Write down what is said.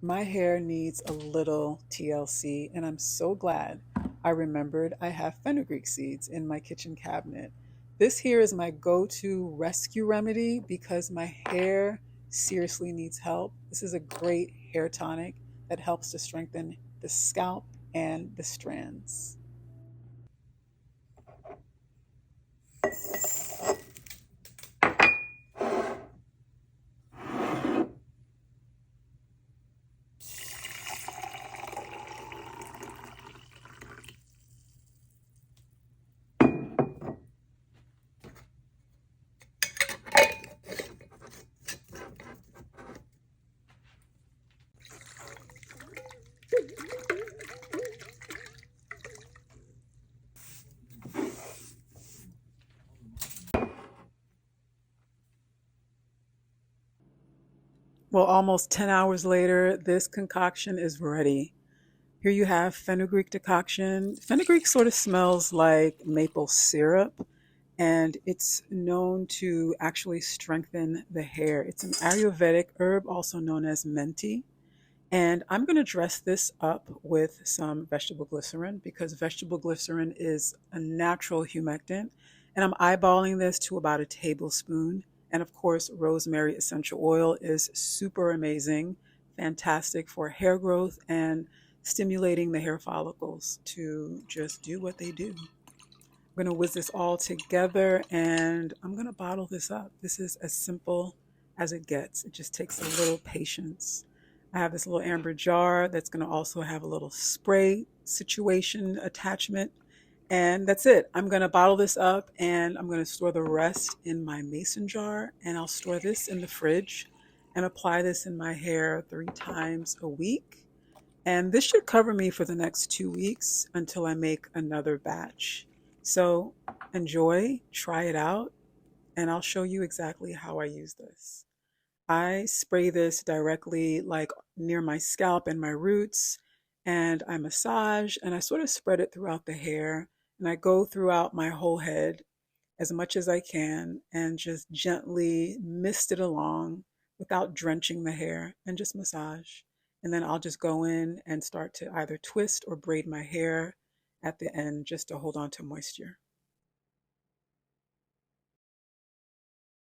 My hair needs a little TLC, and I'm so glad I remembered I have fenugreek seeds in my kitchen cabinet. This here is my go to rescue remedy because my hair seriously needs help. This is a great hair tonic that helps to strengthen the scalp and the strands. Well, almost 10 hours later, this concoction is ready. Here you have fenugreek decoction. Fenugreek sort of smells like maple syrup, and it's known to actually strengthen the hair. It's an Ayurvedic herb, also known as menti. And I'm going to dress this up with some vegetable glycerin because vegetable glycerin is a natural humectant. And I'm eyeballing this to about a tablespoon. And of course, rosemary essential oil is super amazing, fantastic for hair growth and stimulating the hair follicles to just do what they do. I'm going to whiz this all together and I'm going to bottle this up. This is as simple as it gets. It just takes a little patience. I have this little amber jar that's going to also have a little spray situation attachment. And that's it. I'm going to bottle this up and I'm going to store the rest in my mason jar. And I'll store this in the fridge and apply this in my hair 3 times a week. And this should cover me for the next 2 weeks until I make another batch. So enjoy, try it out, and I'll show you exactly how I use this. I spray this directly like near my scalp and my roots, and I massage and I sort of spread it throughout the hair, and I go throughout my whole head as much as I can and just gently mist it along without drenching the hair and just massage. And then I'll just go in and start to either twist or braid my hair at the end just to hold on to moisture.